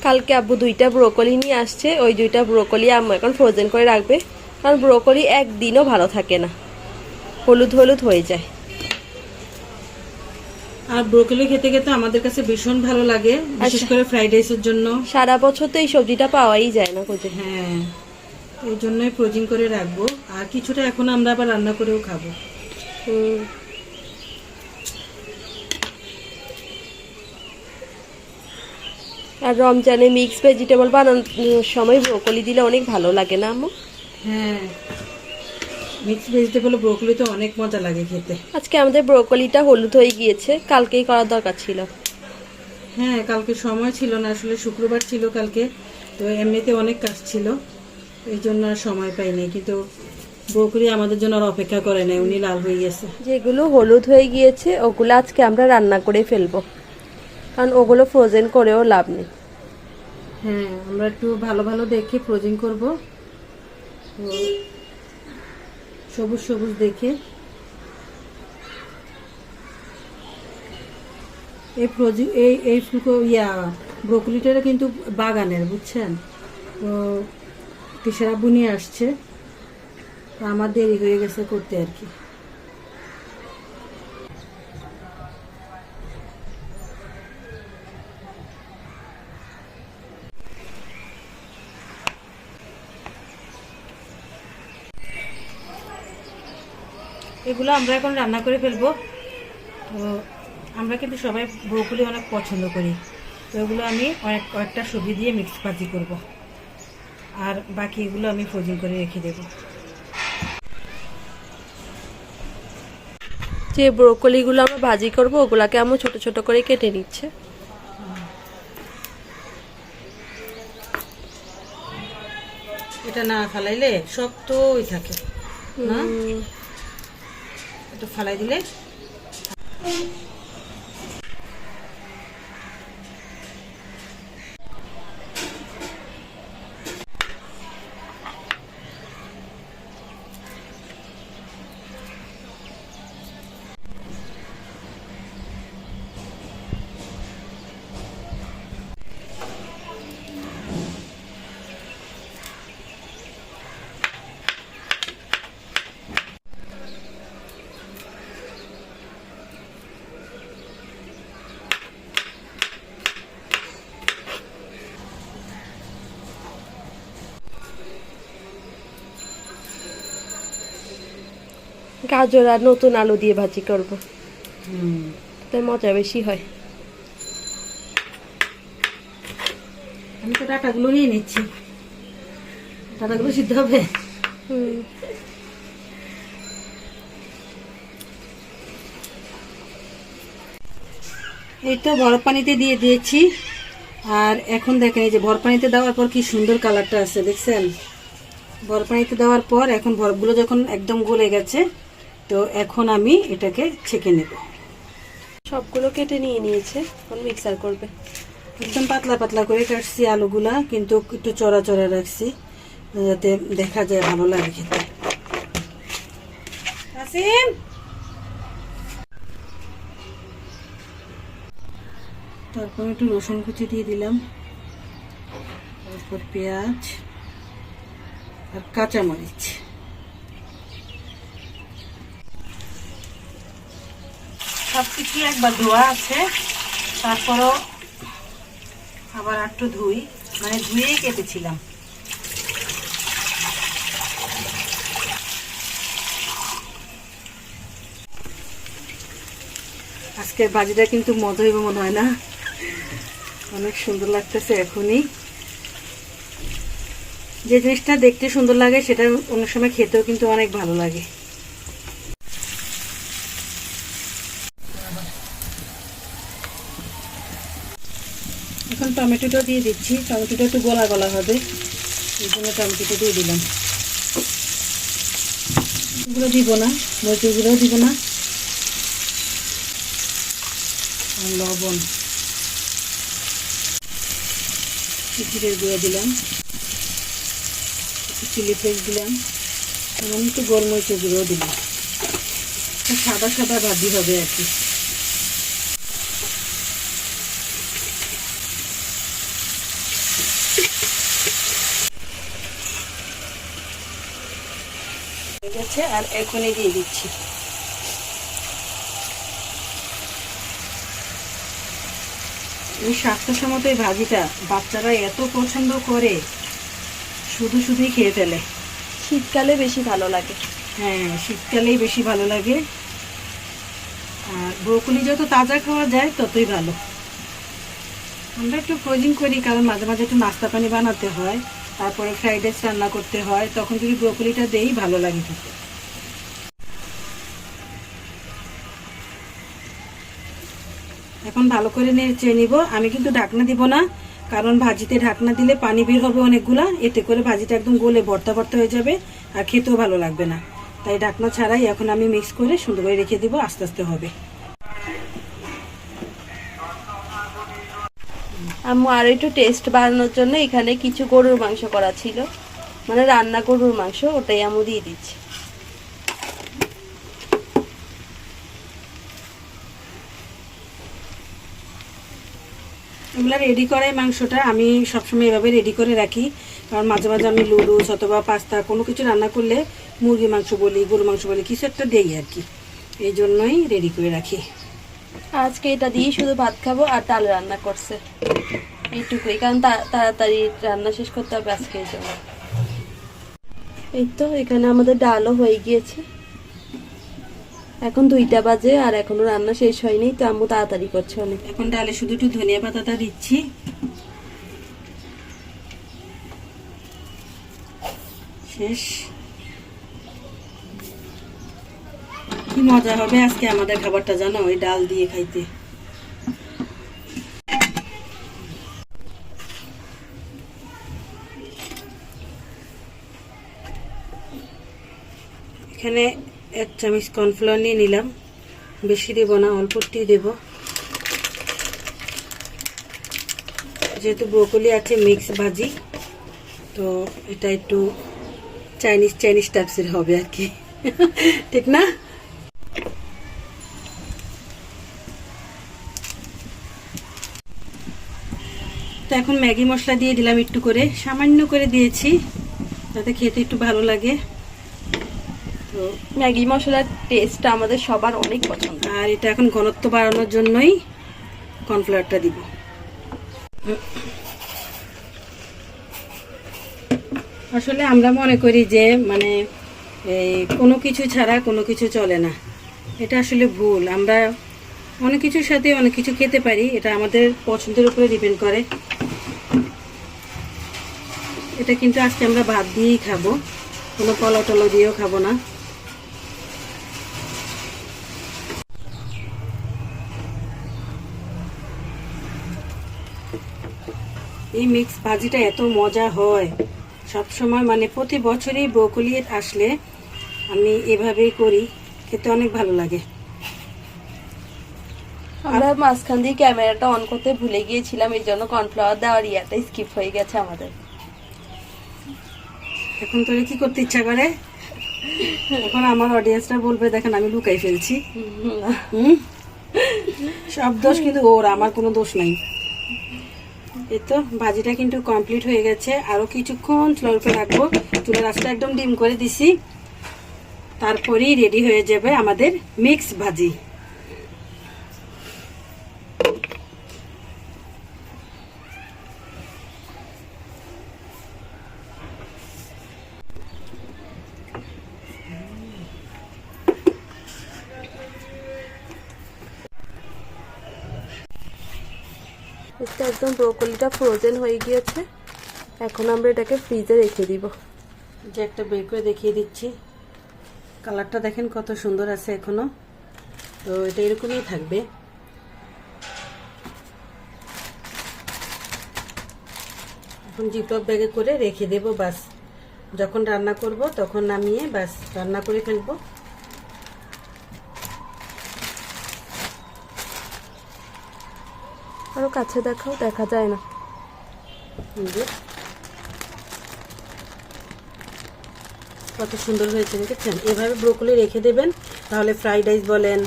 কালকে আব্বু 2টা ব্রোকলি নিয়ে আসছে, ওই 2টা ব্রোকলি আম্মু এখন ফ্রোজেন করে রাখবে, কারণ ব্রোকলি একদিনও ভালো থাকে না, হলুদ হলুদ হয়ে যায়। আর ব্রোকলি খেতে খেতে আমাদের কাছে ভীষণ ভালো লাগে, বিশেষ করে ফ্রাইড রাইসের জন্য। সারা বছর তো এই সবজিটা পাওয়াই যায় না কোথায়। হ্যাঁ, এই জন্যই ফ্রোজিং করে রাখবো, আর কিছুটা এখন আমরা আবার রান্না করেও খাবো। আর রমজানে মিক্স ভেজিটেবল বানানোর সময় ব্রোকলি দিলে অনেক ভালো লাগে না আম্মু? হ্যাঁ, মিক্স ভেজিটেবল ব্রোকলি তো অনেক মজা লাগে খেতে। আজকে আমাদের ব্রোকলিটা হলুদ হয়ে গিয়েছে, কালকেই করার দরকার ছিল। হ্যাঁ, কালকে সময় ছিল না, আসলে শুক্রবার ছিল কালকে, তো এমনিতে অনেক কাজ ছিল, এই জন্য আর সময় পাইনি। কিন্তু ব্রোকলি আমাদের জন্য আর অপেক্ষা করে নাই, উনি লাল হয়ে গেছে। যেগুলো হলুদ হয়ে গিয়েছে ওগুলো আজকে আমরা রান্না করে ফেলবো, কারণ ওগুলো ফ্রোজেন করেও লাভ নেই। হ্যাঁ, আমরা একটু ভালো ভালো দেখে ফ্রোজিং করব, তো সবুজ সবুজ দেখে। এই ফ্রোজিং এই ব্রোকলিটা কিন্তু বাগানের, বুঝছেন? তো তিশারা বুনিয়ে আসছে, তো আমার দেরি হয়ে গেছে করতে আর কি। এগুলো আমরা এখন রান্না করে ফেলবো। তো আমরা কিন্তু সবাই ব্রোকলি অনেক পছন্দ করি, তো এগুলো আমি কয়েকটা সবজি দিয়ে মিক্স ভাজি করব, আর বাকি এগুলো আমি ফ্রোজিং করে রেখে দেব। যে ব্রোকলিগুলো আমরা ভাজি করব ওগুলাকে আমি ছোট ছোট করে কেটে নিচ্ছে। এটা না ফালাইলে শক্তই থাকে না, একটু ফালাই দিলে। গাজর আর নতুন আলু দিয়ে ভাজি করব, তাই মজা বেশি হয়। আমি তো ডাটাগুলো নিয়ে নিচ্ছি, ডাটাগুলো সিদ্ধ হবে। এই তো বরফ পানিতে দিয়ে দিয়েছি, আর এখন দেখেন এই যে বরফ পানিতে দেওয়ার পর কি সুন্দর কালারটা আছে, দেখছেন? বরফ পানিতে দেওয়ার পর এখন বরফগুলো যখন একদম গলে গেছে, তো এখন আমি এটাকে ছেঁকে নেব। সবগুলো কেটে নিয়ে নিয়েছে, এখন মিক্সার করবে। একদম পাতলা পাতলা করে কাটছি আলুগুলা, কিন্তু একটু চড়া চড়া রাখছি যাতে দেখা যায় ভালো লাগে খেতে। তারপর একটু রসুন কুচি দিয়ে দিলাম, তারপর পেঁয়াজ আর কাঁচামরিচ। সবকিছু একবার ধোয়া আছে, তারপরও আবার একটু ধুই, মানে ধুয়েই কেটেছিলাম। আজকের ভাজিটা কিন্তু মজা হইব মনে হয় না, অনেক সুন্দর লাগতেছে। এখনই যে জিনিসটা দেখতে সুন্দর লাগে সেটা অনেক সময় খেতেও কিন্তু অনেক ভালো লাগে। এখন টমেটোটা দিয়ে দিচ্ছি, টমেটোটা একটু গলা গলা হবে, এই জন্য টমেটোটা দিয়ে দিলাম। এগুলো দিব না, মরিচগুলোও দিব না, আর লবণ, জিরের গুঁড়ো দিলাম, একটু চিলি ফ্লেক্স দিলাম, এবং একটু গোলমরিচের গুঁড়োও দিলাম। সাদা সাদা ভাজি হবে আর কি। ঠিক আছে, আর এখনই দিয়ে দিচ্ছি। এই স্বাস্থ্যসম্মত এই ভাজিটা বাচ্চারা এত পছন্দ করে, শুধুই খেয়ে ফেলে। শীতকালে বেশি ভালো লাগে। হ্যাঁ, শীতকালেই বেশি ভালো লাগে। আর ব্রোকলি যত তাজা খাওয়া যায় ততই ভালো। আমরা একটু ফ্রোজিং করি, কারণ মাঝে মাঝে একটু নাস্তা পানি বানাতে হয়, তারপরে ফ্রাইড রাইস রান্না করতে হয়, তখন যদি ব্রোকলিটা দেই ভালো লাগে খেতে। এখন ভালো করে নেড়ে নিব। আমি কিন্তু ঢাকনা দিব না, কারণ ভাজিতে ঢাকনা দিলে পানি বের হবে অনেকগুলা, এতে করে ভাজিটা একদম গলে ভর্তা ভর্তা হয়ে যাবে আর খেতেও ভালো লাগবে না। তাই ঢাকনা ছাড়াই এখন আমি মিক্স করে সুন্দর করে রেখে দিব, আস্তে আস্তে হবে। আম্মু আর একটু টেস্ট বাড়ানোর জন্য এখানে কিছু গরুর মাংস করা ছিল, মানে রান্না গরুর মাংস, ওটাই আম্মু দিয়ে দিচ্ছি। এগুলা রেডি করাই মাংসটা আমি সবসময় এভাবে রেডি করে রাখি, কারণ মাঝে মাঝে আমি লুডুস অথবা পাস্তা কোনো কিছু রান্না করলে মুরগি মাংস বলি, গরু মাংস বলি, কিছু একটা দেই আর কি, এই জন্যই রেডি করে রাখি। আজকে এটা দিয়ে শুধু ভাত খাবো, আর ডাল রান্না করছে এইটুকুই, কারণ তাড়াতাড়ি রান্না শেষ করতে হবে আজকে এই জন্য। এই তো এখানে আমাদের ডালও হয়ে গিয়েছে, এখন 2টা বাজে আর এখনো রান্না শেষ হয়নি, তো আম্মু তাড়াতাড়ি করছে অনেক। এখন ডালে শুধু একটু ধনিয়া পাতাটা দিচ্ছি। শেষ। কি মজা হবে আজকে আমাদের খাবারটা জানো, ওই ডাল দিয়ে খাইতে। এখানে 1 চামচ কর্নফ্লাওয়ার নিয়ে নিলাম, বেশি দেব না, অল্পটি দেব, যেহেতু ব্রোকলি আছে মিক্স ভাজি, তো এটা একটু চাইনিজ টাইপসের হবে আর কি, ঠিক না? তো এখন ম্যাগি মশলা দিয়ে দিলাম একটু করে, সামান্য করে দিয়েছি যাতে খেতে একটু ভালো লাগে। তো ম্যাগি মশলার টেস্টটা আমাদের সবার অনেক পছন্দ। আর এটা এখন ঘনত্ব বাড়ানোর জন্যই কর্নফ্লাওয়ারটা দিব। আসলে আমরা মনে করি যে মানে এই কোনো কিছু ছাড়া কোনো কিছু চলে না, এটা আসলে ভুল। আমরা অনেক কিছুর সাথে অনেক কিছু খেতে পারি, এটা আমাদের পছন্দের উপরে ডিপেন্ড করে। এটা কিন্তু আজকে আমরা ভাত দিয়েই খাবো, কোনো পোলাও টোলাও দিয়েও খাবো না। এই মিক্স ভাজিটা এত মজা হয় সব সময়, মানে প্রতি বছরই ব্রোকলি আসলে আমি এভাবেই করি, খেতে অনেক ভালো লাগে। আমরা মাঝখান দিয়ে ক্যামেরাটা অন করতে ভুলে গিয়েছিলাম, এই জন্য কর্নফ্লাওয়ার দেওয়ার ইয়াটা স্কিপ হয়ে গেছে আমাদের। এখন তোরে কি করতে ইচ্ছা করে? এখন আমার অডিয়েন্সরা বলবে দেখেন আমি লুকাই ফেলছি। সব দোষ কিন্তু ওর, আমার কোনো দোষ নাই। এই তো ভাজিটা কিন্তু কমপ্লিট হয়ে গেছে, আরো কিছুক্ষণ চুলার উপরে রাখবো, চুলার আঁচটা একদম ডিম করে দিছি, তারপরেই রেডি হয়ে যাবে আমাদের মিক্স ভাজি। এটা একদম ব্রোকলিটা ফ্রোজেন হয়ে গিয়েছে, এখন আমরা এটাকে ফ্রিজে রেখে দিব। যে একটা বের করে দেখিয়ে দিচ্ছি, কালারটা দেখেন কত সুন্দর আছে এখনো, তো এটা এরকমই থাকবে। এখন জিপলক ব্যাগে করে রেখে দেব, বাস যখন রান্না করব তখন নামিয়ে বাস রান্না করে ফেলবো। আরো কাছে দেখাও, দেখা যায় না। কত সুন্দর হয়েছে দেখেছেন। এভাবে ব্রোকলি রেখে দেবেন, তাহলে ফ্রাইড রাইস বলেন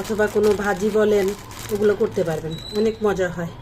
অথবা কোনো ভাজি বলেন ওগুলো করতে পারবেন, অনেক মজা হয়।